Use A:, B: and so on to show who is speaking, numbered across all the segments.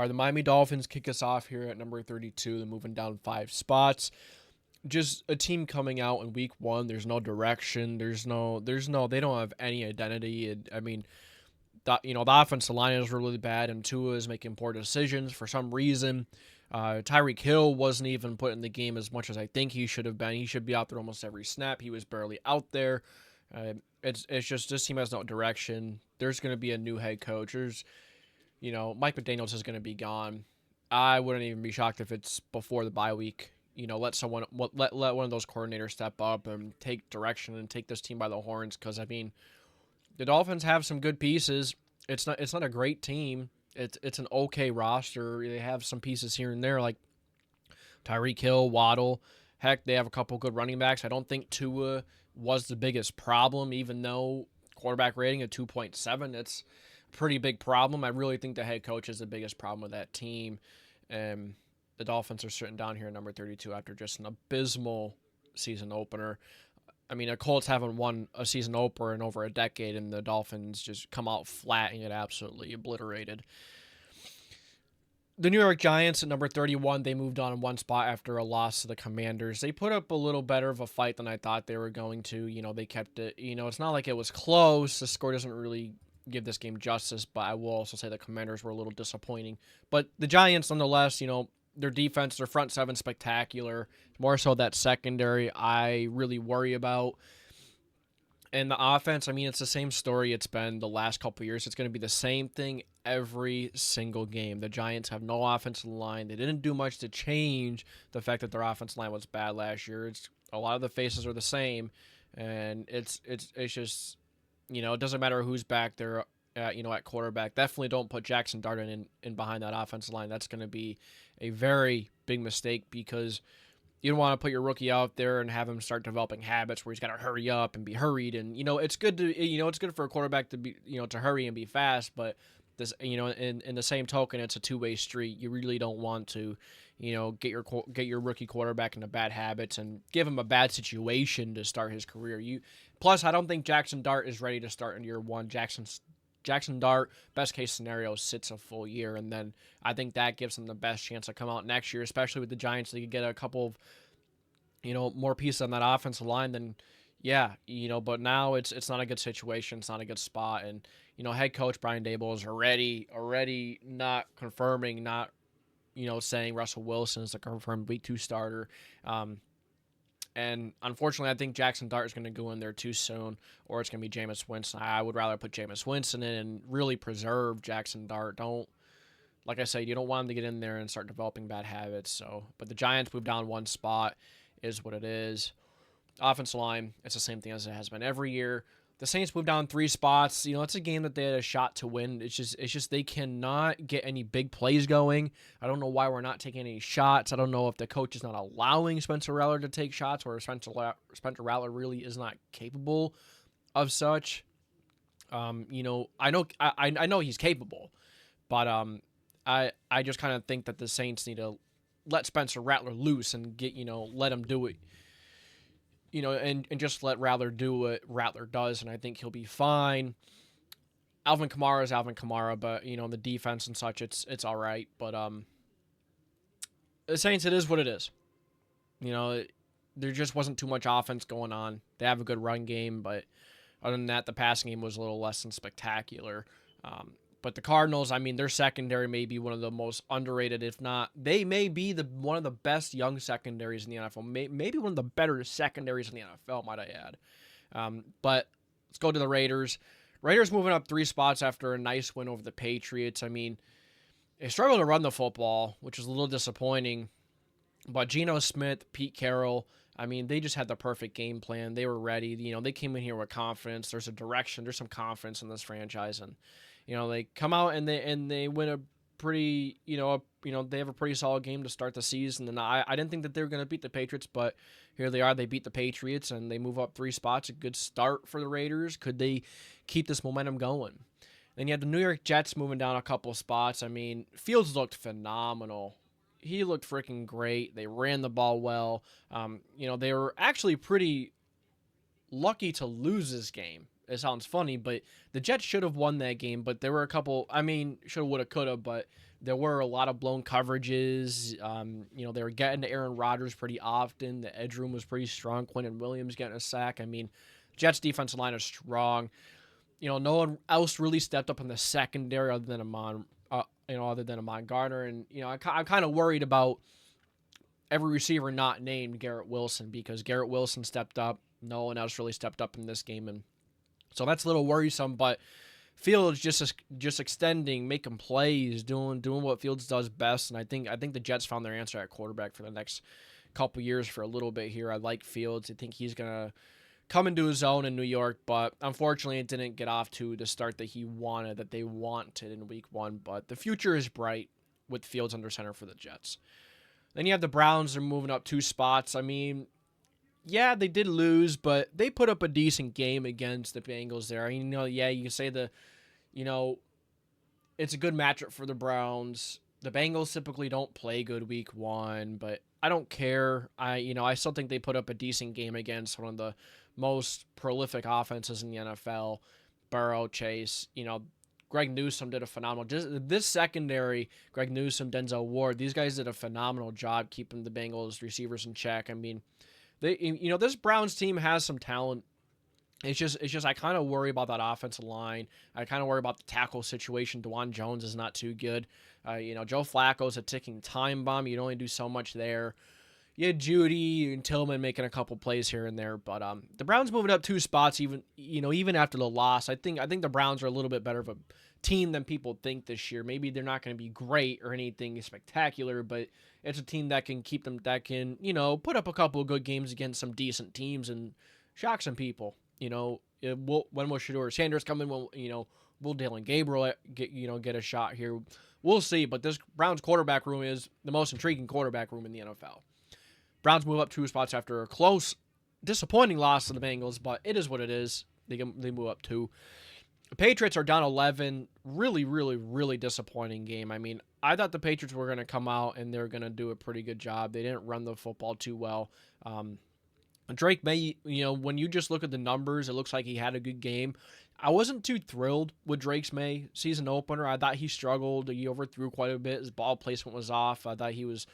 A: The Miami Dolphins kick us off here at number 32. They're moving down 5 spots. Just a team coming out in week 1. There's no direction. They don't have any identity. The offensive line is really bad, and Tua is making poor decisions for some reason. Tyreek Hill wasn't even put in the game as much as I think he should have been. He should be out there almost every snap. He was barely out there. It's just this team has no direction. There's going to be a new head coach. Mike McDaniels is going to be gone. I wouldn't even be shocked if it's before the bye week. Let one of those coordinators step up and take direction and take this team by the horns. Because the Dolphins have some good pieces. It's not a great team. It's an okay roster. They have some pieces here and there like Tyreek Hill, Waddle. Heck, they have a couple good running backs. I don't think Tua was the biggest problem, even though quarterback rating at 2.7. It's a pretty big problem. I really think the head coach is the biggest problem with that team. The Dolphins are sitting down here at number 32 after just an abysmal season opener. The Colts haven't won a season opener in over a decade, and the Dolphins just come out flat and get absolutely obliterated. The New York Giants at number 31, they moved on in 1 spot after a loss to the Commanders. They put up a little better of a fight than I thought they were going to. They kept it. It's not like it was close. The score doesn't really give this game justice, but I will also say the Commanders were a little disappointing. But the Giants, nonetheless, their defense, their front seven, spectacular. More so that secondary, I really worry about. And the offense, it's the same story it's been the last couple of years. It's going to be the same thing every single game. The Giants have no offensive line. They didn't do much to change the fact that their offensive line was bad last year. A lot of the faces are the same, and it's just, it doesn't matter who's back there. At quarterback, definitely don't put Jackson Dart in behind that offensive line. That's going to be a very big mistake because you don't want to put your rookie out there and have him start developing habits where he's got to hurry up and be hurried. And it's good to it's good for a quarterback to be to hurry and be fast, but this in the same token, it's a two-way street. You really don't want to get your rookie quarterback into bad habits and give him a bad situation to start his career. Plus, I don't think Jackson Dart is ready to start in year 1. Jackson Dart, best case scenario, sits a full year, and then I think that gives them the best chance to come out next year, especially with the Giants. They could get a couple of, more pieces on that offensive line. Then, but now it's not a good situation. It's not a good spot, and head coach Brian Daboll is already not confirming, not saying Russell Wilson is a confirmed week 2 starter. And unfortunately, I think Jackson Dart is going to go in there too soon, or it's going to be Jameis Winston. I would rather put Jameis Winston in and really preserve Jackson Dart. Like I said, you don't want him to get in there and start developing bad habits. But the Giants moved down 1 spot, is what it is. Offensive line, it's the same thing as it has been every year. The Saints moved down 3 spots. It's a game that they had a shot to win. It's just they cannot get any big plays going. I don't know why we're not taking any shots. I don't know if the coach is not allowing Spencer Rattler to take shots, or Spencer Rattler really is not capable of such. I know he's capable, but I just kind of think that the Saints need to let Spencer Rattler loose and let him do it. And just let Rattler do what Rattler does, and I think he'll be fine. Alvin Kamara is Alvin Kamara, but, the defense and such, it's all right. But the Saints, it is what it is. There just wasn't too much offense going on. They have a good run game, but other than that, the passing game was a little less than spectacular. But the Cardinals, their secondary may be one of the most underrated, if not, they may be one of the best young secondaries in the NFL. Maybe one of the better secondaries in the NFL, might I add. But let's go to the Raiders. Raiders moving up 3 spots after a nice win over the Patriots. They struggled to run the football, which is a little disappointing. But Geno Smith, Pete Carroll, they just had the perfect game plan. They were ready. They came in here with confidence. There's a direction. There's some confidence in this franchise, and they come out and they win a pretty, they have a pretty solid game to start the season. And I didn't think that they were going to beat the Patriots, but here they are. They beat the Patriots, and they move up 3 spots. A good start for the Raiders. Could they keep this momentum going? Then you had the New York Jets moving down a couple spots. Fields looked phenomenal. He looked freaking great. They ran the ball well. They were actually pretty lucky to lose this game. it sounds funny, but the Jets should have won that game. But there were a couple. I mean, should have, would have, could have, but there were a lot of blown coverages. They were getting to Aaron Rodgers pretty often. The edge room was pretty strong. Quentin Williams getting a sack. I mean, Jets defensive line is strong. No one else really stepped up in the secondary other than Amon Gardner. And, I'm kind of worried about every receiver not named Garrett Wilson, because Garrett Wilson stepped up. No one else really stepped up in this game. And so that's a little worrisome, but Fields just extending, making plays, doing what Fields does best. And I think the Jets found their answer at quarterback for the next couple years for a little bit here. I like Fields. I think he's going to come into his own in New York, but unfortunately it didn't get off to the start that they wanted in week 1. But the future is bright with Fields under center for the Jets. Then you have the Browns. They're moving up 2 spots. I mean, yeah, they did lose, but they put up a decent game against the Bengals there. You can say it's a good matchup for the Browns. The Bengals typically don't play good week 1, but I don't care. I still think they put up a decent game against one of the most prolific offenses in the NFL. Burrow, Chase, Greg Newsome did a phenomenal. Just this secondary, Greg Newsome, Denzel Ward, these guys did a phenomenal job keeping the Bengals receivers in check. I mean, this Browns team has some talent. It's just I kind of worry about that offensive line. I kind of worry about the tackle situation. DeJuan Jones is not too good. Joe Flacco's a ticking time bomb. You can only do so much there. You had Judy and Tillman making a couple plays here and there, but the Browns moving up 2 spots even after the loss. I think the Browns are a little bit better of a team than people think this year. Maybe they're not going to be great or anything spectacular, but it's a team that can put up a couple of good games against some decent teams and shock some people. When will Shedeur Sanders come in? Will Dalen Gabriel get a shot here? We'll see, but this Browns quarterback room is the most intriguing quarterback room in the NFL. Browns move up 2 spots after a close, disappointing loss to the Bengals, but it is what it is. They move up 2. The Patriots are down 11. Really, really, really disappointing game. I mean, I thought the Patriots were going to come out and they're going to do a pretty good job. They didn't run the football too well. Drake May, when you just look at the numbers, it looks like he had a good game. I wasn't too thrilled with Drake's May season opener. I thought he struggled. He overthrew quite a bit. His ball placement was off. I thought he was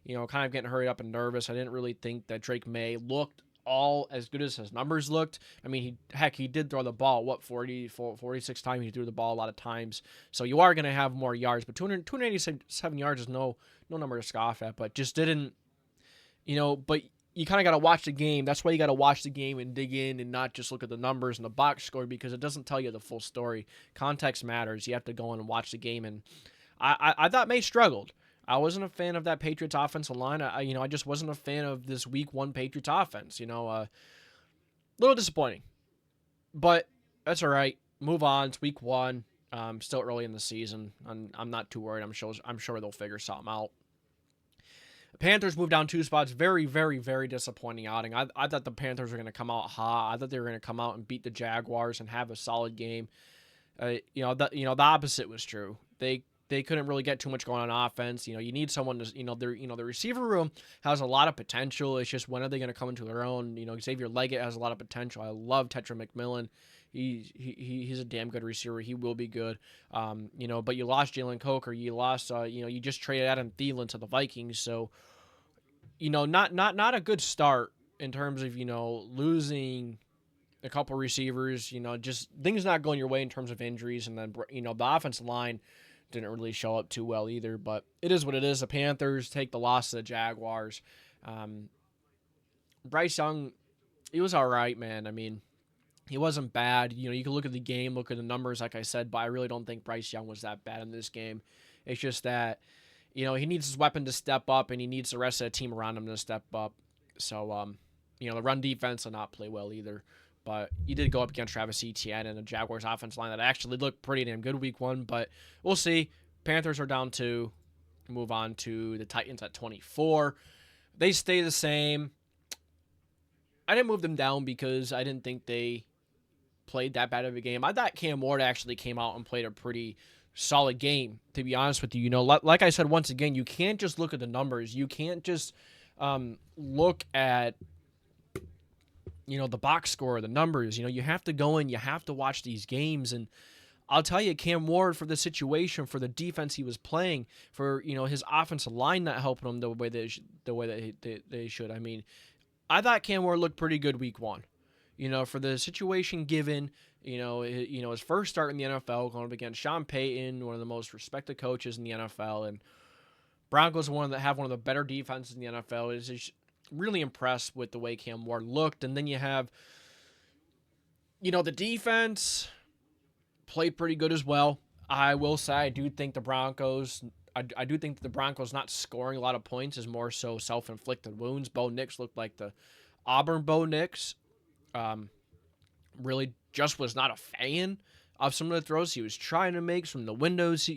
A: kind of getting hurried up and nervous. I didn't really think that Drake May looked all as good as his numbers looked. I mean, he did throw the ball, 46 times. He threw the ball a lot of times. So you are going to have more yards, but 287 yards is no number to scoff at, but just didn't, but you kind of got to watch the game. That's why you got to watch the game and dig in and not just look at the numbers and the box score, because it doesn't tell you the full story. Context matters. You have to go in and watch the game, and I thought May struggled. I wasn't a fan of that Patriots offensive line. I just wasn't a fan of this week 1 Patriots offense. A little disappointing, but that's all right. Move on. It's week 1. Still early in the season. I'm not too worried. I'm sure they'll figure something out. The Panthers moved down 2 spots. Very, very, very disappointing outing. I thought the Panthers were going to come out hot. I thought they were going to come out and beat the Jaguars and have a solid game. The opposite was true. They couldn't really get too much going on offense. You need someone to, the receiver room has a lot of potential. It's just when are they going to come into their own? Xavier Leggett has a lot of potential. I love Tetra McMillan. He's a damn good receiver. He will be good. But you lost Jalen Coker. You lost, you just traded Adam Thielen to the Vikings. So, not a good start in terms of, losing a couple receivers, just things not going your way in terms of injuries. And then, the offensive line didn't really show up too well either, but it is what it is. The Panthers take the loss to the Jaguars. Bryce Young, he was all right, man. I mean, he wasn't bad. You can look at the game, look at the numbers, like I said, but I really don't think Bryce Young was that bad in this game. It's just that, he needs his weapon to step up, and he needs the rest of the team around him to step up. So, the run defense will not play well either. But he did go up against Travis Etienne and the Jaguars offense line that actually looked pretty damn good week 1. But we'll see. Panthers are down 2. Move on to the Titans at 24. They stay the same. I didn't move them down because I didn't think they played that bad of a game. I thought Cam Ward actually came out and played a pretty solid game, to be honest with you. Like I said, once again, you can't just look at the numbers. You can't just look at the box score, the numbers. You have to go in, you have to watch these games. And I'll tell you, Cam Ward, for the situation, for the defense he was playing, for his offensive line not helping him the way they should. I mean, I thought Cam Ward looked pretty good week one. For the situation given, his first start in the NFL, going up against Sean Payton, one of the most respected coaches in the NFL, and Broncos have one of the better defenses in the NFL. Is just really impressed with the way Cam Ward looked. And then you have, the defense played pretty good as well. I will say I do think the Broncos not scoring a lot of points is more so self-inflicted wounds. Bo Nix looked like the Auburn Bo Nix. Really just was not a fan of some of the throws he was trying to make from the windows.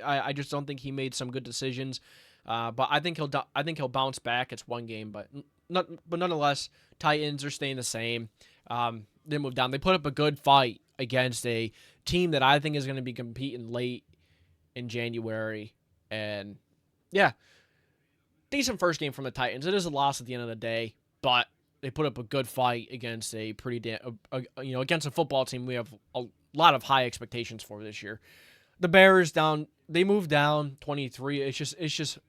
A: I just don't think he made some good decisions. But I think he'll bounce back. It's one game, but nonetheless, Titans are staying the same. They moved down. They put up a good fight against a team that I think is going to be competing late in January. And yeah, decent first game from the Titans. It is a loss at the end of the day, but they put up a good fight against against a football team we have a lot of high expectations for this year. The Bears they moved down 23. It's just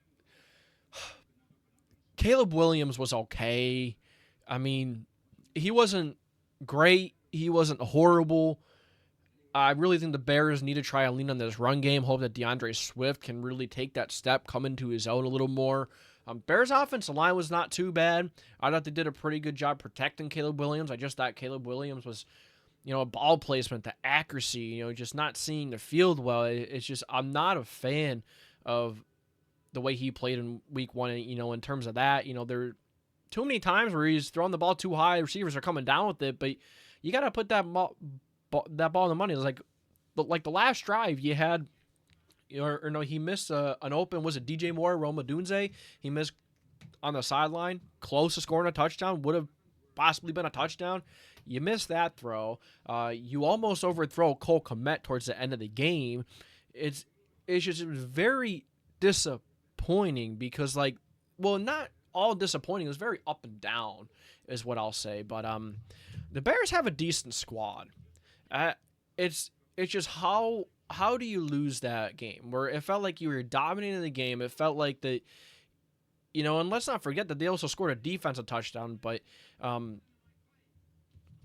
A: Caleb Williams was okay. I mean, he wasn't great. He wasn't horrible. I really think the Bears need to try and lean on this run game, hope that DeAndre Swift can really take that step, come into his own a little more. Bears' offensive line was not too bad. I thought they did a pretty good job protecting Caleb Williams. I just thought Caleb Williams was, a ball placement, the accuracy, just not seeing the field well. It's just I'm not a fan of the way he played in week one. In terms of that, there are too many times where he's throwing the ball too high. Receivers are coming down with it, but you got to put that ball in the money. It's like the last drive you had. He missed an open, was it DJ Moore, Roma Dunze? He missed on the sideline, close to scoring a touchdown, would have possibly been a touchdown. You missed that throw. You almost overthrow Cole Kmet towards the end of the game. It was very disappointing because, not all disappointing. It was very up and down is what I'll say. But the Bears have a decent squad. It's just how do you lose that game where it felt like you were dominating the game? It felt like that, and let's not forget that they also scored a defensive touchdown. But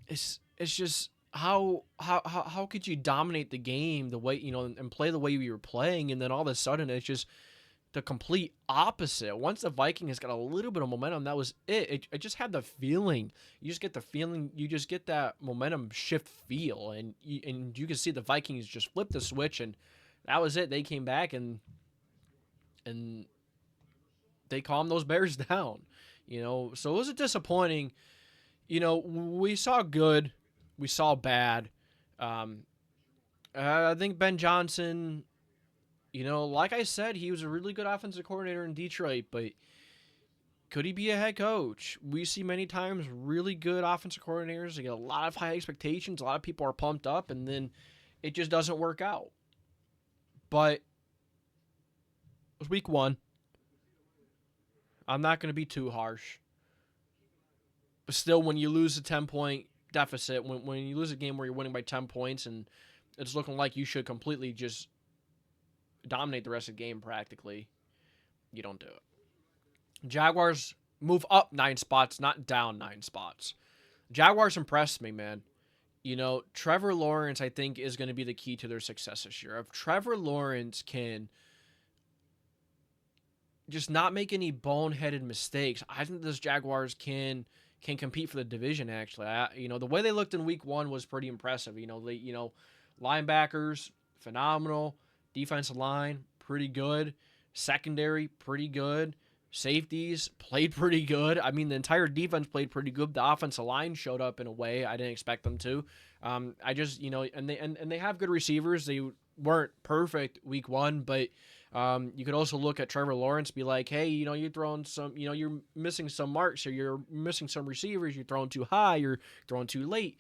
A: it's just how could you dominate the game the way and play the way we were playing, and then all of a sudden it's just the complete opposite. Once the Vikings got a little bit of momentum, that was it. I just had the feeling. You just get the feeling. You just get that momentum shift feel, and you can see the Vikings just flip the switch, and that was it. They came back and they calmed those Bears down. So it was a disappointing. We saw good, we saw bad. I think Ben Johnson. Like I said, he was a really good offensive coordinator in Detroit, but could he be a head coach? We see many times really good offensive coordinators. They get a lot of high expectations. A lot of people are pumped up, and then it just doesn't work out. But it was week one. I'm not going to be too harsh. But still, when you lose a 10-point deficit, when you lose a game where you're winning by 10 points and it's looking like you should completely just dominate the rest of the game practically, you don't do it. Jaguars move up 9 spots, not down 9 spots. Jaguars impressed me, man. Trevor Lawrence, I think, is going to be the key to their success this year. If Trevor Lawrence can just not make any boneheaded mistakes, I think this Jaguars can compete for the division, actually. The way they looked in week one was pretty impressive. Linebackers, phenomenal. Defensive line, pretty good. Secondary, pretty good. Safeties played pretty good. I mean, the entire defense played pretty good. The offensive line showed up in a way I didn't expect them to. And they have good receivers. They weren't perfect week one, but you could also look at Trevor Lawrence, be like, hey, you're throwing some, you're missing some marks, or you're missing some receivers. You're throwing too high. You're throwing too late.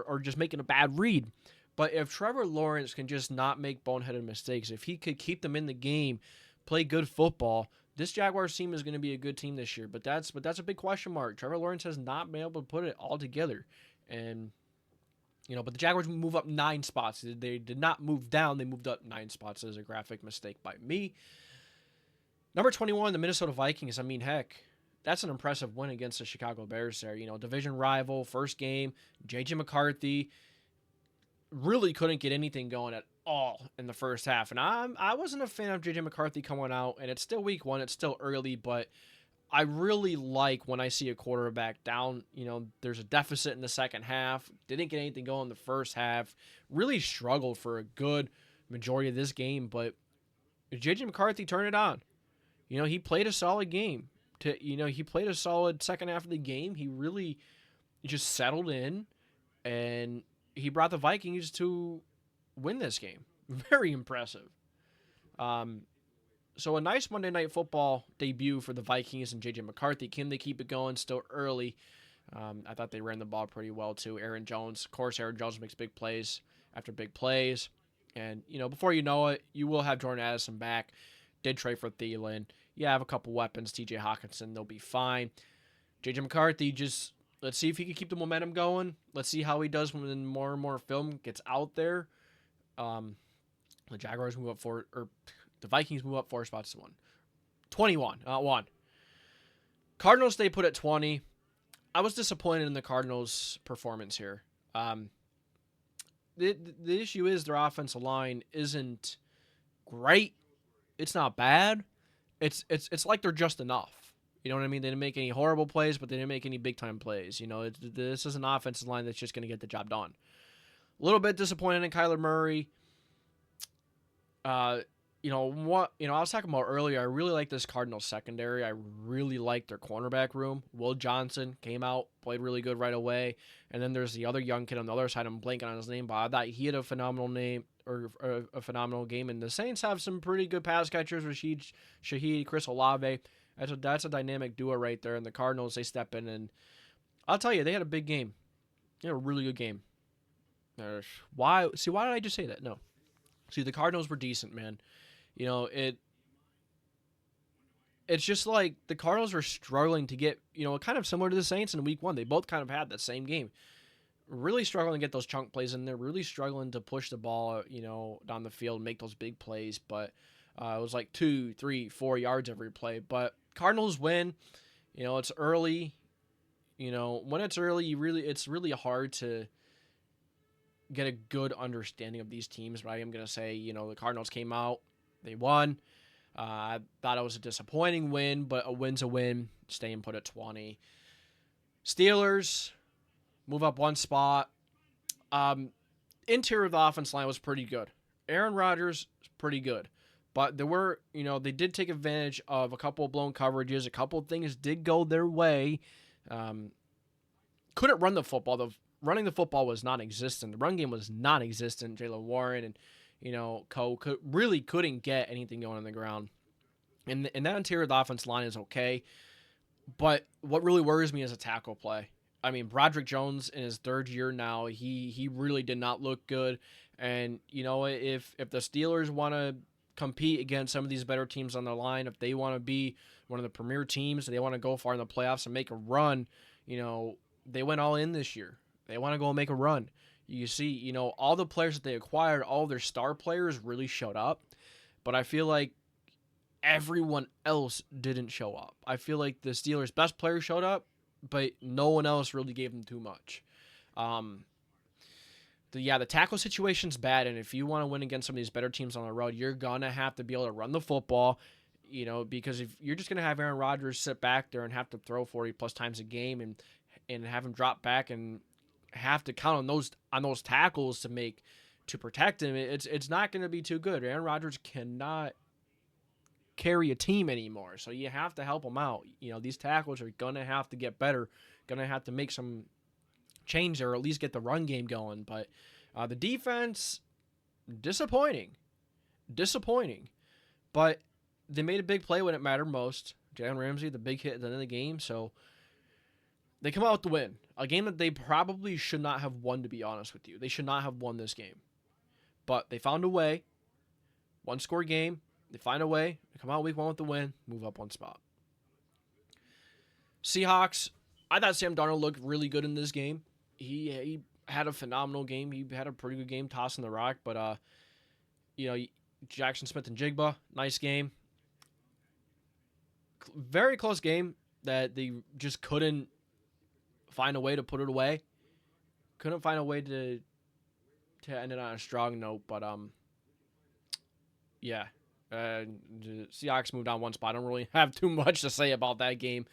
A: Or just making a bad read. But if Trevor Lawrence can just not make boneheaded mistakes, if he could keep them in the game, play good football, this Jaguars team is going to be a good team this year, but that's a big question mark. Trevor Lawrence has not been able to put it all together, and but the Jaguars move up 9 spots. They did not move down; they moved up 9 spots. As a graphic mistake by me. Number 21, the Minnesota Vikings. I mean, heck, that's an impressive win against the Chicago Bears. There, division rival, first game. JJ McCarthy really couldn't get anything going at all in the first half. And I wasn't a fan of JJ McCarthy coming out, and it's still week 1, it's still early, but I really like when I see a quarterback down, there's a deficit in the second half, didn't get anything going in the first half, really struggled for a good majority of this game, but JJ McCarthy turned it on. He played a solid game. He played a solid second half of the game. He really just settled in, and he brought the Vikings to win this game. Very impressive. So a nice Monday Night Football debut for the Vikings and J.J. McCarthy. Can they keep it going? Still early. I thought they ran the ball pretty well, too. Aaron Jones. Of course, Aaron Jones makes big plays after big plays. And, before you know it, you will have Jordan Addison back. Did trade for Thielen. You have a couple weapons. T.J. Hawkinson, they'll be fine. J.J. McCarthy, just let's see if he can keep the momentum going. Let's see how he does when more and more film gets out there. The Jaguars move up the Vikings move up 4 spots to 21, not 1. Cardinals stay put at 20. I was disappointed in the Cardinals' performance here. The issue is their offensive line isn't great. It's not bad. It's like they're just enough. You know what I mean? They didn't make any horrible plays, but they didn't make any big-time plays. This is an offensive line that's just going to get the job done. A little bit disappointed in Kyler Murray. I was talking about earlier, I really like this Cardinals secondary. I really like their cornerback room. Will Johnson came out, played really good right away. And then there's the other young kid on the other side. I'm blanking on his name, but I thought he had a phenomenal a phenomenal game. And the Saints have some pretty good pass catchers, Shaheed, Chris Olave. That's a dynamic duo right there. And the Cardinals, they step in, and I'll tell you, they had a big game. They had a really good game. Why did I just say that? No. See, the Cardinals were decent, man. It's just like the Cardinals were struggling to get, kind of similar to the Saints in week 1. They both kind of had that same game. Really struggling to get those chunk plays in there, really struggling to push the ball, down the field, make those big plays. But it was like 2, 3, 4 yards every play. But Cardinals win. It's early. When it's early, it's really hard to get a good understanding of these teams. But I am going to say, the Cardinals came out. They won. I thought it was a disappointing win, but a win's a win. Staying put at 20. Steelers move up 1 spot. Interior of the offense line was pretty good. Aaron Rodgers, pretty good. But there were, they did take advantage of a couple of blown coverages. A couple of things did go their way. Couldn't run the football. Running the football was non-existent. The run game was non-existent. Jaylen Warren and really couldn't get anything going on the ground. And that interior of the offense line is okay. But what really worries me is a tackle play. I mean, Broderick Jones in his 3rd year now, he really did not look good. And, if the Steelers want to compete against some of these better teams on the line, if they want to be one of the premier teams, they want to go far in the playoffs and make a run, they went all in this year. They want to go and make a run. You see, all the players that they acquired, all their star players really showed up. But I feel like everyone else didn't show up. I feel like the Steelers' best player showed up, but no one else really gave them too much. The tackle situation's bad, and if you want to win against some of these better teams on the road, you're going to have to be able to run the football, because if you're just going to have Aaron Rodgers sit back there and have to throw 40-plus times a game and have him drop back and have to count on those tackles to protect him, it's not going to be too good. Aaron Rodgers cannot carry a team anymore, so you have to help him out. These tackles are going to have to get better, going to have to make some change or at least get the run game going. But the defense, disappointing. But they made a big play when it mattered most. Jalen Ramsey, the big hit at the end of the game, so they come out with the win. A game that they probably should not have won, to be honest with you. They should not have won this game. But they found a way. 1-score game. They find a way. They come out week 1 with the win, move up one spot. Seahawks, I thought Sam Darnold looked really good in this game. He had a phenomenal game. He had a pretty good game tossing the rock, but Jackson Smith and Jigba, nice game. Very close game that they just couldn't find a way to put it away. Couldn't find a way to end it on a strong note, but the Seahawks moved on one spot. I don't really have too much to say about that game.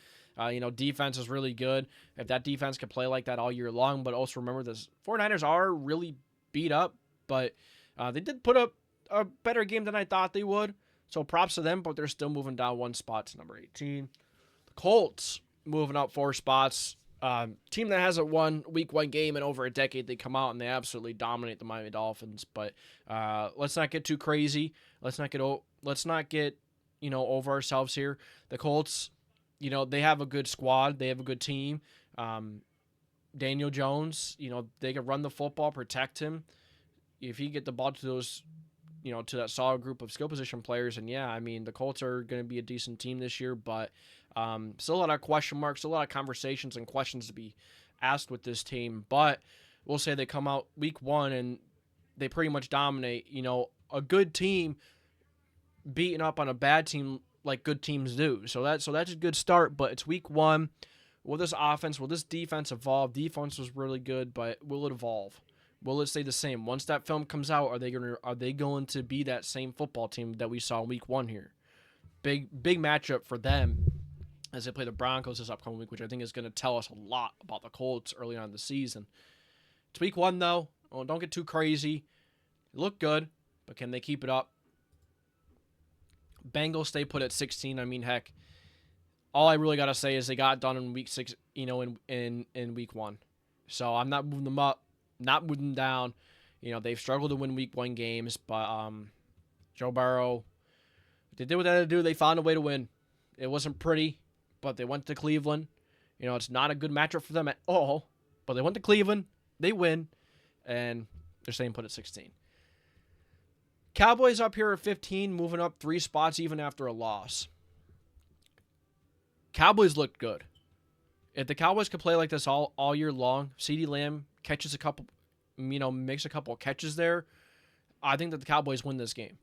A: Defense is really good. If that defense can play like that all year long, but also remember this, 49ers are really beat up, but they did put up a better game than I thought they would. So props to them, but they're still moving down one spot to number 18. The Colts moving up 4 spots. Team that hasn't won week 1 game in over a decade. They come out and they absolutely dominate the Miami Dolphins. But let's not get too crazy. Let's not get over ourselves here. The Colts, they have a good squad. They have a good team. Daniel Jones, they can run the football, protect him. If you get the ball to those, to that solid group of skill position players, and the Colts are going to be a decent team this year, but still a lot of question marks, a lot of conversations and questions to be asked with this team. But we'll say they come out week 1 and they pretty much dominate, a good team beating up on a bad team like good teams do. So that's a good start, but it's week 1. Will this offense, will this defense evolve? Defense was really good, but will it evolve? Will it stay the same? Once that film comes out, are they going to be that same football team that we saw in week 1 here? Big matchup for them as they play the Broncos this upcoming week, which I think is going to tell us a lot about the Colts early on in the season. It's week 1 though. Oh, don't get too crazy. They look good, but can they keep it up? Bengals stay put at 16. Heck, all I really got to say is they got done in week 6, in week 1. So I'm not moving them up, not moving them down. They've struggled to win week 1 games, but Joe Burrow, they did what they had to do. They found a way to win. It wasn't pretty, but they went to Cleveland. It's not a good matchup for them at all, but they went to Cleveland. They win, and they're staying put at 16. Cowboys up here at 15, moving up 3 spots even after a loss. Cowboys looked good. If the Cowboys could play like this all year long, CeeDee Lamb catches a couple, makes a couple of catches there, I think that the Cowboys win this game.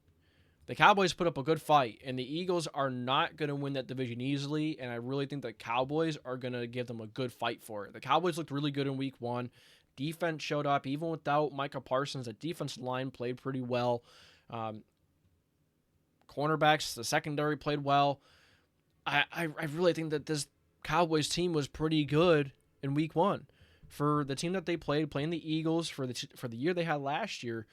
A: The Cowboys put up a good fight, and the Eagles are not going to win that division easily, and I really think the Cowboys are going to give them a good fight for it. The Cowboys looked really good in week 1. Defense showed up. Even without Micah Parsons, the defensive line played pretty well. Cornerbacks, the secondary played well. I really think that this Cowboys team was pretty good in week 1. For the team that they playing the Eagles for the year they had last year,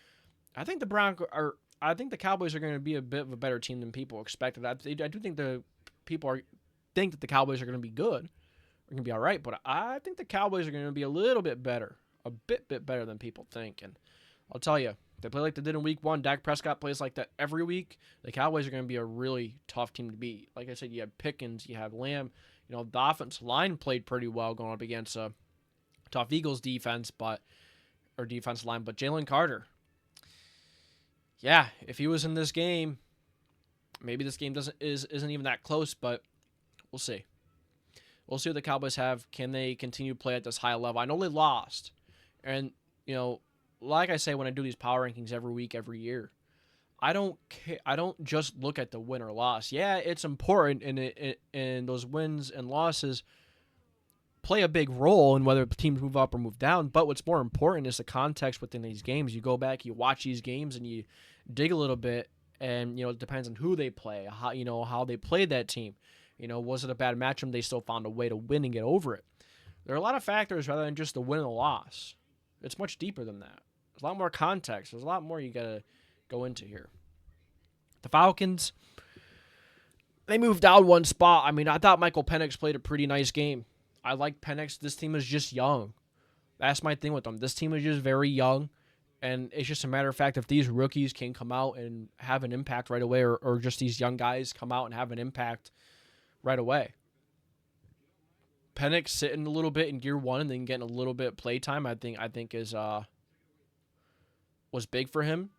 A: I think the Cowboys are going to be a bit of a better team than people expected. I do think think that the Cowboys are going to be good. They're going to be all right, but I think the Cowboys are going to be a little bit better, a bit better than people think. And I'll tell you, they play like they did in week 1. Dak Prescott plays like that every week. The Cowboys are going to be a really tough team to beat. Like I said, you have Pickens, you have Lamb. The offensive line played pretty well going up against a tough Eagles defense, defensive line. But Jalen Carter, if he was in this game, maybe this game isn't even that close, but we'll see. We'll see what the Cowboys have. Can they continue to play at this high level? I know they lost, and like I say when I do these power rankings every week, every year, I don't just look at the win or loss. Yeah, it's important, and those wins and losses play a big role in whether teams move up or move down. But what's more important is the context within these games. You go back, you watch these games, and you dig a little bit, and it depends on who they play, how they played that team. Was it a bad matchup? They still found a way to win and get over it. There are a lot of factors rather than just the win and the loss. It's much deeper than that. There's a lot more context. There's a lot more you gotta go into here. The Falcons, they moved down one spot. I thought Michael Penix played a pretty nice game. I like Penix. This team is just young. That's my thing with them. This team is just very young, and it's just a matter of fact if these rookies can come out and have an impact right away, or just these young guys come out and have an impact right away. Penix sitting a little bit in year 1 and then getting a little bit of play time, I think is was big for him.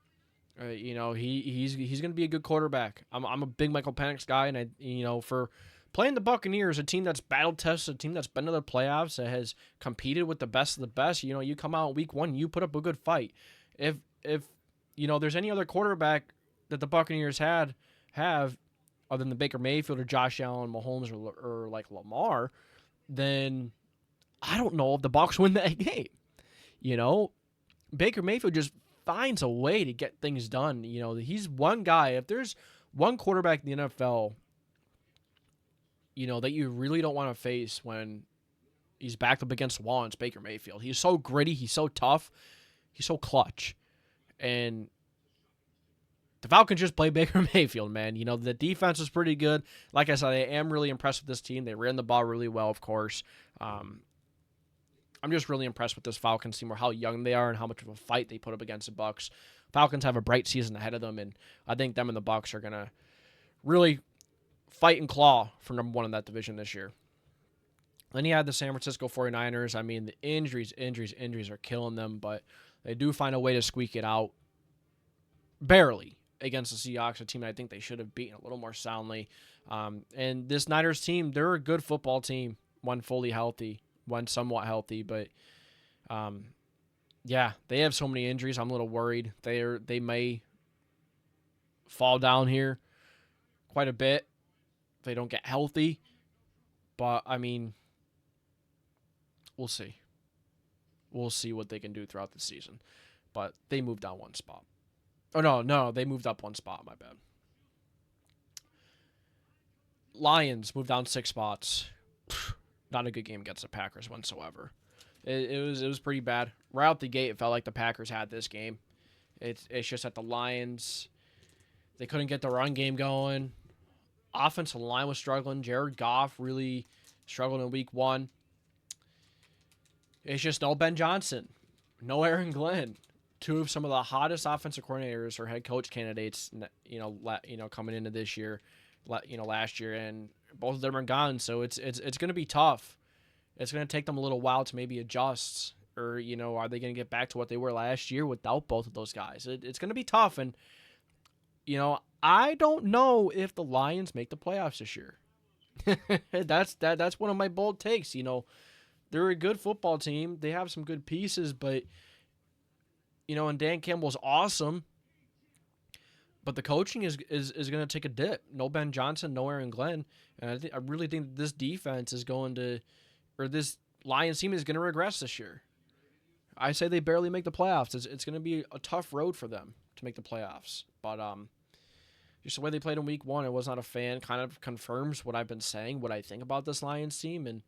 A: He's going to be a good quarterback. I'm a big Michael Penix guy, and for playing the Buccaneers, a team that's battle tested, a team that's been to the playoffs, that has competed with the best of the best. You come out week one, you put up a good fight. If there's any other quarterback that the Buccaneers have other than the Baker Mayfield or Josh Allen, Mahomes, or like Lamar, then I don't know if the Bucs win that game. Baker Mayfield just finds a way to get things done. He's one guy. If there's one quarterback in the NFL, that you really don't want to face when he's backed up against the wall, it's Baker Mayfield. He's so gritty. He's so tough. He's so clutch. And the Falcons just play Baker Mayfield, man. The defense is pretty good. Like I said, I am really impressed with this team. They ran the ball really well, of course. I'm just really impressed with this Falcons team, or how young they are and how much of a fight they put up against the Bucs. Falcons have a bright season ahead of them, and I think them and the Bucs are going to really fight and claw for number one in that division this year. Then you had the San Francisco 49ers. I mean, the injuries are killing them, but they do find a way to squeak it out barely against the Seahawks, a team that I think they should have beaten a little more soundly. And this Niners team, they're a good football team, one fully healthy, one somewhat healthy, but they have so many injuries. I'm a little worried. They may fall down here quite a bit if they don't get healthy. But I mean, we'll see. We'll see what they can do throughout the season. But they moved down one spot. Oh, no, they moved up one spot. My bad. Lions moved down 6 spots. Not a good game against the Packers whatsoever. It was pretty bad. Right out the gate, it felt like the Packers had this game. It's just that the Lions, they couldn't get the run game going. Offensive line was struggling. Jared Goff really struggled in week 1. It's just no Ben Johnson, no Aaron Glenn, 2 of some of the hottest offensive coordinators or head coach candidates, coming into this year, last year, and both of them are gone. So it's going to be tough. It's going to take them a little while to maybe adjust, or are they going to get back to what they were last year without both of those guys? It's going to be tough, and I don't know if the Lions make the playoffs this year. That's one of my bold takes. They're a good football team. They have some good pieces, but and Dan Campbell's awesome. But the coaching is going to take a dip. No Ben Johnson, no Aaron Glenn, and I really think that this defense is going to, or this Lions team is going to regress this year. I say they barely make the playoffs. It's going to be a tough road for them to make the playoffs. But just the way they played in week 1, I was not a fan. Kind of confirms what I've been saying, what I think about this Lions team. And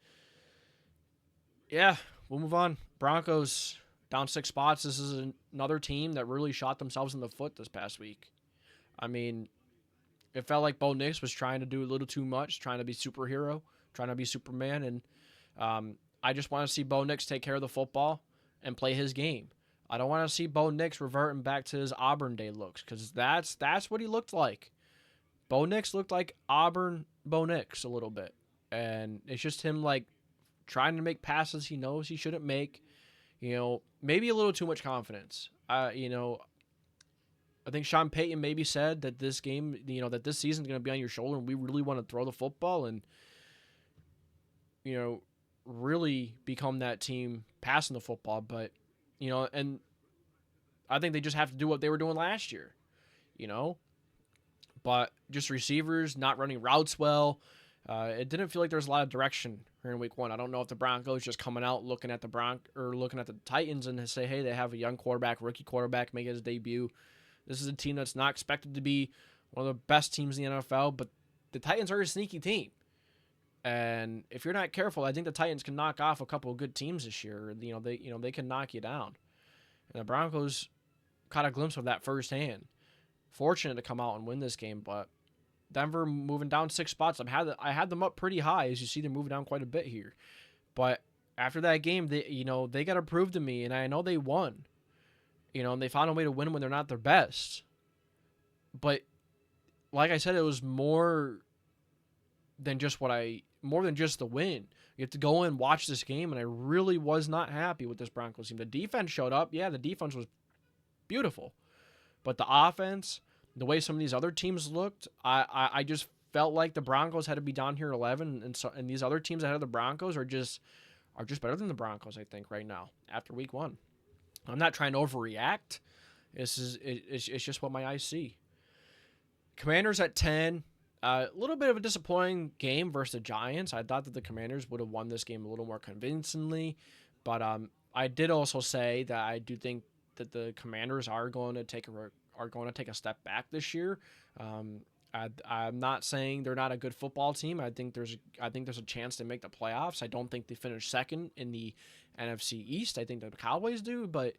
A: yeah, we'll move on. Broncos down 6 spots. This is another team that really shot themselves in the foot this past week. I mean, it felt like Bo Nix was trying to do a little too much, trying to be superhero, trying to be Superman, and I just want to see Bo Nix take care of the football and play his game. I don't want to see Bo Nix reverting back to his Auburn day looks, because that's what he looked like. Bo Nix looked like Auburn Bo Nix a little bit, and it's just him trying to make passes he knows he shouldn't make. Maybe a little too much confidence. I think Sean Payton maybe said that this game, that this season is going to be on your shoulder, and we really want to throw the football and, really become that team passing the football. But, and I think they just have to do what they were doing last year, But just receivers not running routes well. It didn't feel like there was a lot of direction here in week 1. I don't know if the Broncos just coming out looking at the Titans and say, hey, they have a young quarterback, rookie quarterback, make his debut. This is a team that's not expected to be one of the best teams in the NFL, but the Titans are a sneaky team. And if you're not careful, I think the Titans can knock off a couple of good teams this year. They can knock you down. And the Broncos caught a glimpse of that firsthand. Fortunate to come out and win this game, but Denver moving down 6 spots. I had them up pretty high. As you see, they're moving down quite a bit here. But after that game, they got to prove to me, and I know they won. And they found a way to win when they're not their best. But like I said, it was more than just the win. You have to go in and watch this game, and I really was not happy with this Broncos team. The defense showed up. Yeah, the defense was beautiful. But the offense, the way some of these other teams looked, I just felt like the Broncos had to be down here 11, and these other teams ahead of the Broncos are just better than the Broncos, I think, right now after week 1. I'm not trying to overreact. It's just what my eyes see. Commanders at 10. A little bit of a disappointing game versus the Giants. I thought that the Commanders would have won this game a little more convincingly, but I did also say that I do think that the Commanders are going to take a step back this year. I'm not saying they're not a good football team. I think there's a chance they make the playoffs. I don't think they finish second in the NFC East. I think the Cowboys do, but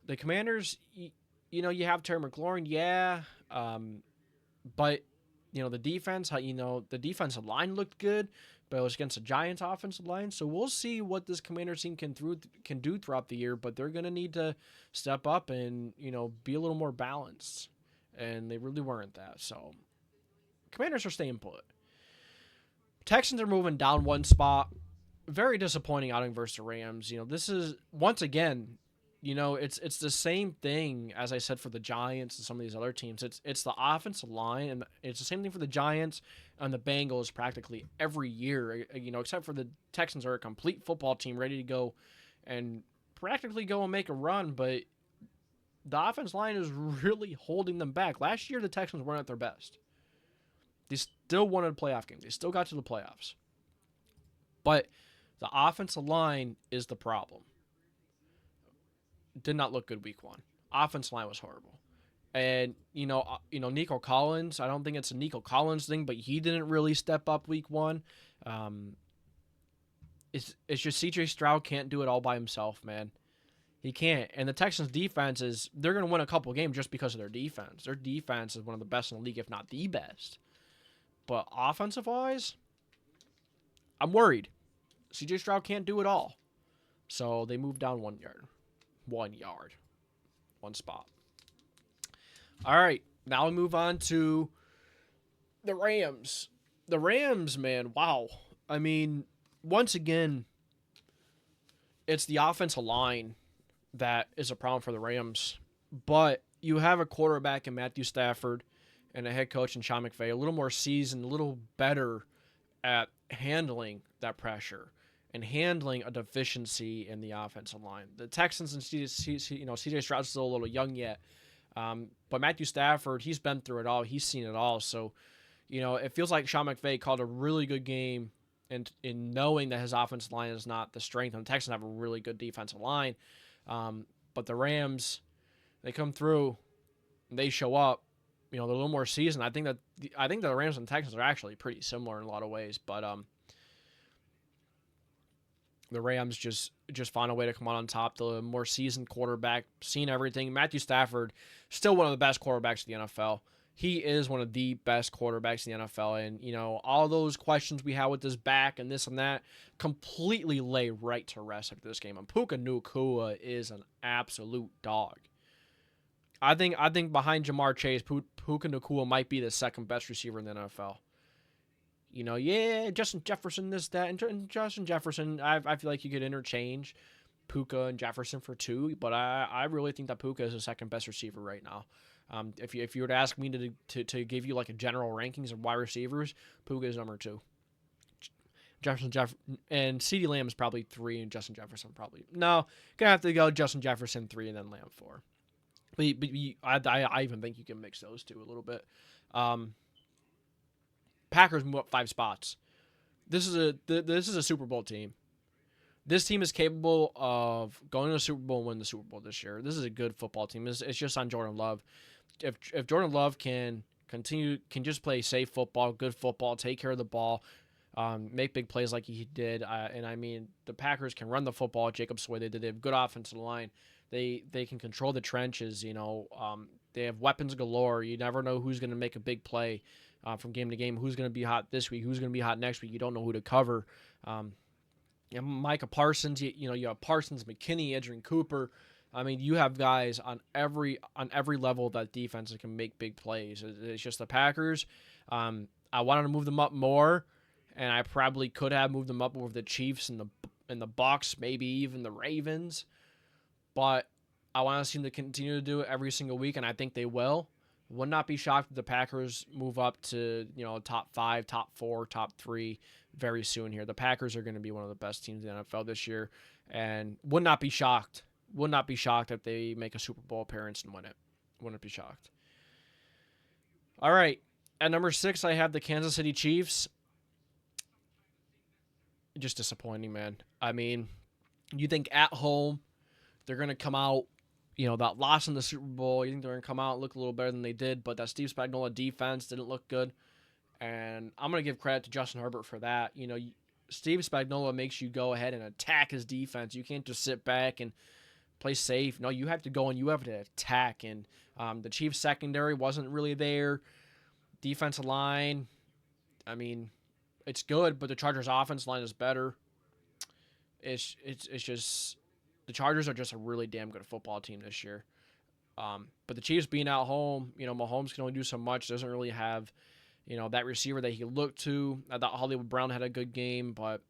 A: the Commanders, you have Terry McLaurin, yeah, but the defense, the defensive line looked good, but it was against the Giants' offensive line. So we'll see what this Commanders team can do throughout the year, but they're going to need to step up and, be a little more balanced. And they really weren't that. So Commanders are staying put. Texans are moving down one spot. Very disappointing outing versus the Rams. This is, once again, it's the same thing as I said for the Giants and some of these other teams. It's the offensive line, and it's the same thing for the Giants and the Bengals practically every year. Except for the Texans are a complete football team ready to go and practically go and make a run, but the offense line is really holding them back. Last year, the Texans weren't at their best. They still won a playoff game. They still got to the playoffs. But the offensive line is the problem. Did not look good week 1. Offensive line was horrible. And, Nico Collins, I don't think it's a Nico Collins thing, but he didn't really step up week 1. It's just C.J. Stroud can't do it all by himself, man. He can't. And the Texans' defense they're going to win a couple games just because of their defense. Their defense is one of the best in the league, if not the best. But offensive-wise, I'm worried. C.J. Stroud can't do it all. So they moved down 1 yard. 1 yard. One spot. All right. Now we move on to the Rams. The Rams, man, wow. I mean, once again, it's the offensive line that is a problem for the Rams. But you have a quarterback in Matthew Stafford and a head coach in Sean McVay, a little more seasoned, a little better at handling that pressure and handling a deficiency in the offensive line. The Texans and C.J. Stroud's still a little young yet. But Matthew Stafford, he's been through it all. He's seen it all. So, it feels like Sean McVay called a really good game and in knowing that his offensive line is not the strength. And the Texans have a really good defensive line. But the Rams, they come through, and they show up. They're a little more seasoned. I think that the Rams and the Texans are actually pretty similar in a lot of ways. But the Rams just found a way to come out on top. The more seasoned quarterback, seen everything. Matthew Stafford, still one of the best quarterbacks in the NFL. He is one of the best quarterbacks in the NFL. And, all those questions we had with his back and this and that completely lay right to rest after this game. And Puka Nacua is an absolute dog. I think behind Jamar Chase, Puka Nacua might be the second best receiver in the NFL. Justin Jefferson, this, that, and Justin Jefferson, I feel like you could interchange Puka and Jefferson for 2, but I really think that Puka is the second best receiver right now. If you were to ask me to give you like a general rankings of wide receivers, Puka is number 2. And CeeDee Lamb is probably 3, and Justin Jefferson probably gonna have to go Justin Jefferson 3 and then Lamb 4. But I even think you can mix those two a little bit. Packers move up 5 spots. This is a Super Bowl team. This team is capable of going to the Super Bowl and win the Super Bowl this year. This is a good football team. It's just on Jordan Love. If Jordan Love can just play safe football, good football, take care of the ball, make big plays like he did, and I mean the Packers can run the football. Jacob's way they did. They have good offensive line. They can control the trenches. They have weapons galore. You never know who's going to make a big play from game to game. Who's going to be hot this week? Who's going to be hot next week? You don't know who to cover. Micah Parsons. You have Parsons, McKinney, Edgerrin Cooper. I mean, you have guys on every level of that defense that can make big plays. It's just the Packers. I wanted to move them up more, and I probably could have moved them up over the Chiefs and the Bucs, maybe even the Ravens. But I want to see them to continue to do it every single week, and I think they will. Would not be shocked if the Packers move up to, top 5, top 4, top 3 very soon here. The Packers are going to be one of the best teams in the NFL this year, and would not be shocked. Would not be shocked if they make a Super Bowl appearance and win it. Wouldn't be shocked. All right. At number 6, I have the Kansas City Chiefs. Just disappointing, man. I mean, you think at home they're going to come out, that loss in the Super Bowl, you think they're going to come out and look a little better than they did, but that Steve Spagnuolo defense didn't look good. And I'm going to give credit to Justin Herbert for that. Steve Spagnuolo makes you go ahead and attack his defense. You can't just sit back and play safe. No, you have to go and you have to attack. And the Chiefs secondary wasn't really there. Defensive line, I mean, it's good, but the Chargers offense line is better. It's just the Chargers are just a really damn good football team this year. But the Chiefs being at home, Mahomes can only do so much. Doesn't really have, that receiver that he looked to. I thought Hollywood Brown had a good game, but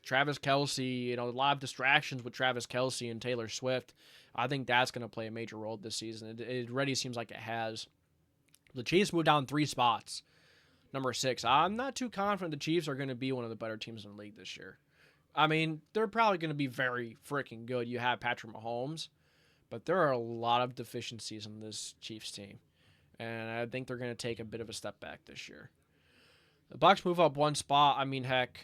A: Travis Kelce, a lot of distractions with Travis Kelce and Taylor Swift. I think that's going to play a major role this season. It already seems like it has. The Chiefs moved down 3 spots. Number 6. I'm not too confident the Chiefs are going to be one of the better teams in the league this year. I mean, they're probably going to be very freaking good. You have Patrick Mahomes, but there are a lot of deficiencies in this Chiefs team, and I think they're going to take a bit of a step back this year. The Bucs move up 1 spot. I mean, heck,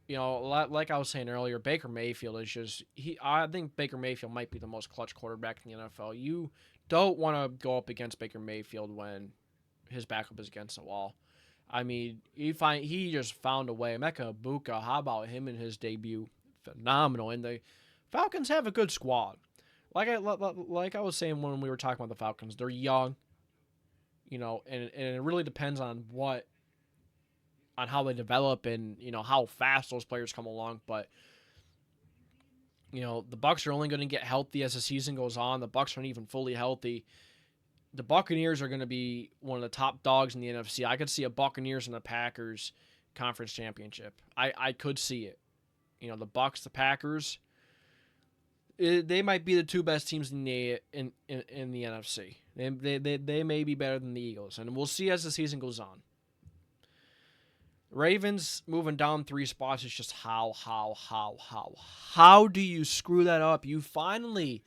A: like I was saying earlier, Baker Mayfield is just I think Baker Mayfield might be the most clutch quarterback in the NFL. You don't want to go up against Baker Mayfield when his backup is against the wall. I mean, he just found a way. Emeka Egbuka, how about him in his debut? Phenomenal. And the Falcons have a good squad. Like I was saying when we were talking about the Falcons, they're young, and it really depends on how they develop and, how fast those players come along. But, the Bucs are only going to get healthy as the season goes on. The Bucs aren't even fully healthy. The Buccaneers are going to be one of the top dogs in the NFC. I could see a Buccaneers and the Packers conference championship. I could see it. The Bucs, the Packers, they might be the 2 best teams in the NFC. They may be better than the Eagles, and we'll see as the season goes on. Ravens moving down 3 spots is just how do you screw that up? You finally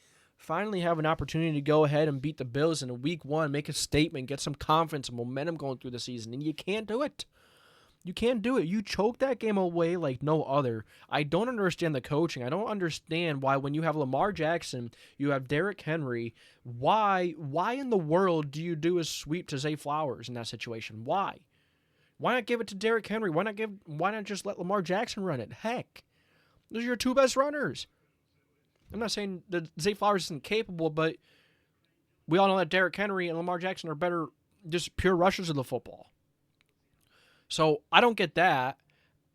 A: have an opportunity to go ahead and beat the Bills in week 1, make a statement, get some confidence and momentum going through the season, and you can't do it. You can't do it. You choke that game away like no other. I don't understand the coaching. I don't understand why when you have Lamar Jackson, you have Derrick Henry, why in the world do you do a sweep to Zay Flowers in that situation? Why? Why not give it to Derrick Henry? Why not just let Lamar Jackson run it? Heck, those are your 2 best runners. I'm not saying that Zay Flowers isn't capable, but we all know that Derrick Henry and Lamar Jackson are better, just pure rushers of the football. So I don't get that.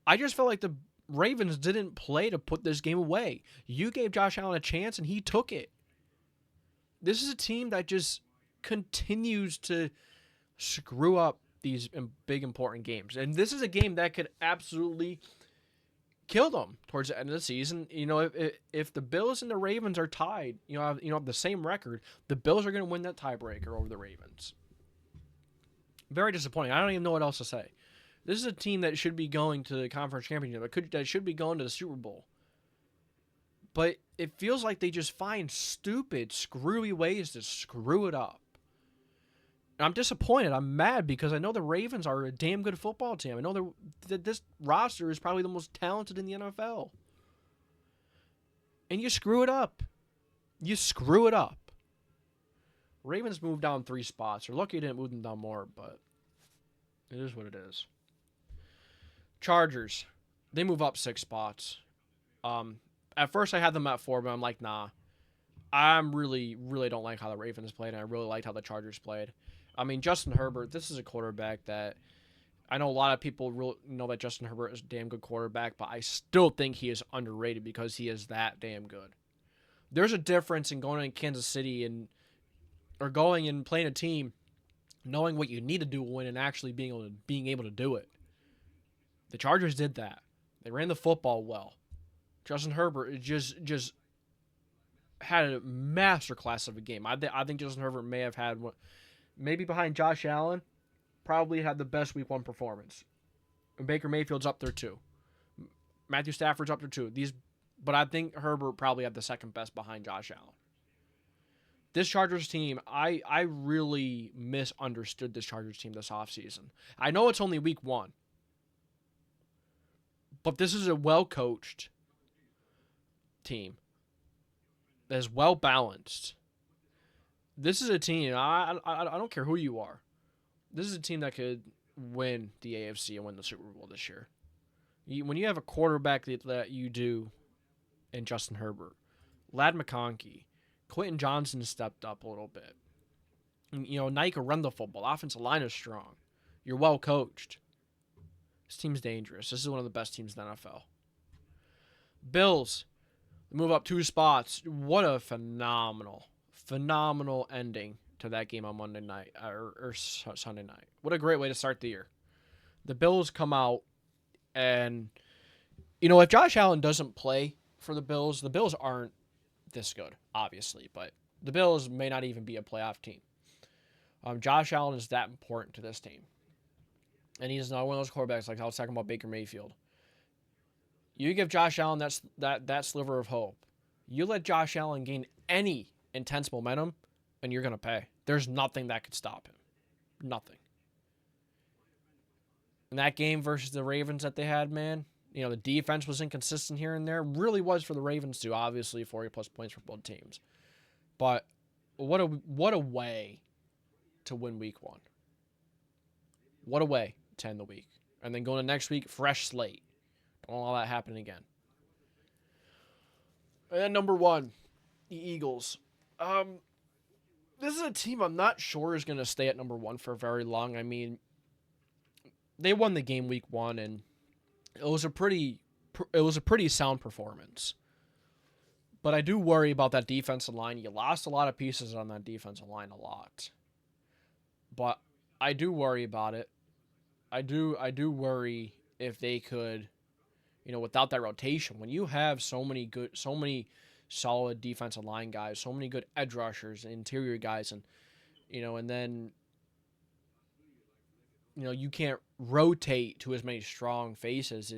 A: I just felt like the Ravens didn't play to put this game away. You gave Josh Allen a chance, and he took it. This is a team that just continues to screw up these big, important games. And this is a game that could absolutely kill them towards the end of the season. If the Bills and the Ravens are tied, have the same record, the Bills are going to win that tiebreaker over the Ravens. Very disappointing. I don't even know what else to say. This is a team that should be going to the conference championship. That should be going to the Super Bowl. But it feels like they just find stupid, screwy ways to screw it up. And I'm disappointed. I'm mad because I know the Ravens are a damn good football team. I know that this roster is probably the most talented in the NFL. And you screw it up. You screw it up. Ravens moved down 3 spots. They're lucky you didn't move them down more, but it is what it is. Chargers, they move up 6 spots. At first I had them at 4, but I'm like, nah. I really don't like how the Ravens played, and I really liked how the Chargers played. I mean, Justin Herbert, this is a quarterback that I know a lot of people know that Justin Herbert is a damn good quarterback, but I still think he is underrated because he is that damn good. There's a difference in going to Kansas City or going and playing a team, knowing what you need to do to win and actually being able to do it. The Chargers did that. They ran the football well. Justin Herbert is just had a masterclass of a game. I think Justin Herbert may have had one, maybe behind Josh Allen, probably had the best week 1 performance. And Baker Mayfield's up there too. Matthew Stafford's up there too. But I think Herbert probably had the second best behind Josh Allen. This Chargers team, I really misunderstood this Chargers team this offseason. I know it's only week 1, but this is a well-coached team that is well-balanced. This is a team, I don't care who you are, this is a team that could win the AFC and win the Super Bowl this year. When you have a quarterback that you do in Justin Herbert, Lad McConkey, Quentin Johnson stepped up a little bit. Nike can run the football. The offensive line is strong. You're well coached. This team's dangerous. This is one of the best teams in the NFL. Bills move up 2 spots. What a phenomenal ending to that game on Monday night or Sunday night. What a great way to start the year. The Bills come out and, if Josh Allen doesn't play for the Bills aren't this good, obviously, but the Bills may not even be a playoff team. Josh Allen is that important to this team. And he's not one of those quarterbacks like I was talking about Baker Mayfield. You give Josh Allen that sliver of hope. You let Josh Allen gain any intense momentum, and you're going to pay. There's nothing that could stop him. Nothing. And that game versus the Ravens that they had, man, the defense was inconsistent here and there. Really was for the Ravens too, obviously 40+ points for both teams. But what a way to win week 1. What a way to end the week. And then going to next week, fresh slate. Don't allow that happen again. And then number 1, the Eagles. This is a team I'm not sure is going to stay at number 1 for very long. I mean, they won the game week 1, and it was a pretty sound performance. But I do worry about that defensive line. You lost a lot of pieces on that defensive line, a lot. But I do worry about it. I do worry if they could, without that rotation, when you have so many solid defensive line guys, so many good edge rushers, interior guys, and and then you can't rotate to as many strong faces.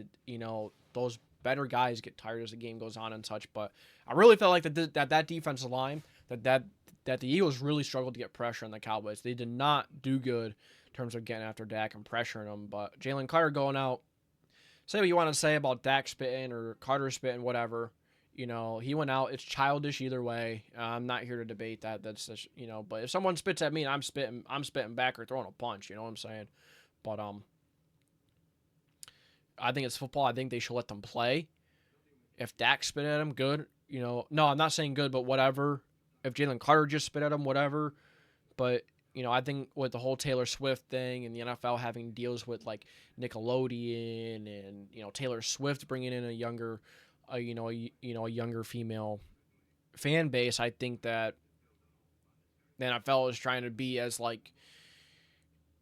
A: Those better guys get tired as the game goes on and such. But I really felt like that defensive line, that the Eagles really struggled to get pressure on the Cowboys. They did not do good in terms of getting after Dak and pressuring them. But Jalen Carter going out, say what you want to say about Dak spitting or Carter spitting, whatever. He went out. It's childish either way. I'm not here to debate that. That's just, but if someone spits at me and I'm spitting back or throwing a punch, you know what I'm saying? But I think it's football. I think they should let them play. If Dak spit at him, good. No, I'm not saying good, but whatever. If Jalen Carter just spit at him, whatever. But I think with the whole Taylor Swift thing and the NFL having deals with like Nickelodeon and Taylor Swift bringing in a younger female fan base, I think that the NFL is trying to be as like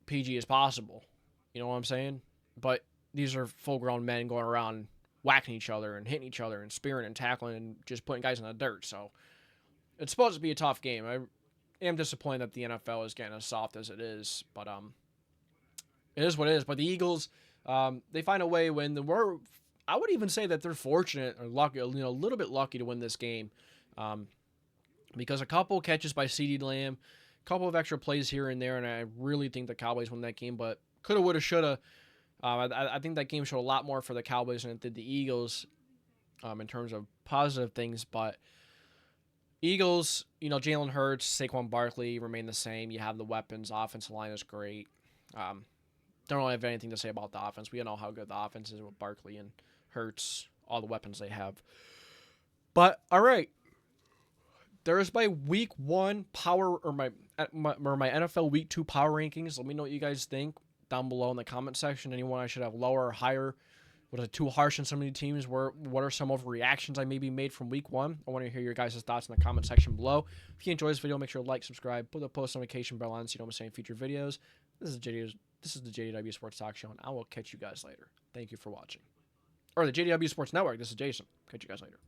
A: PG as possible. You know what I'm saying? But these are full-grown men going around whacking each other and hitting each other and spearing and tackling and just putting guys in the dirt. So it's supposed to be a tough game. I am disappointed that the NFL is getting as soft as it is, but it is what it is. But the Eagles, they find a way to win. I would even say that they're fortunate or lucky, a little bit lucky to win this game, because a couple catches by CeeDee Lamb, a couple of extra plays here and there, and I really think the Cowboys won that game. But coulda, woulda, shoulda. I think that game showed a lot more for the Cowboys than it did the Eagles, in terms of positive things. But Eagles, Jalen Hurts, Saquon Barkley remain the same. You have the weapons. Offensive line is great. Don't really have anything to say about the offense. We all know how good the offense is with Barkley and Hurts, all the weapons they have. But all right, there is my week 1 power or my NFL week 2 power rankings. Let me know what you guys think down below in the comment section. Anyone I should have lower or higher? Was it too harsh on some of the teams? What are some overreactions I maybe made from week 1? I want to hear your guys' thoughts in the comment section below. If you enjoyed this video, make sure to like, subscribe, put the post notification bell on so you know when I'm saying future videos. This is the JDW Sports Talk Show, and I will catch you guys later. Thank you for watching. Or the JDW Sports Network. This is Jason. Catch you guys later.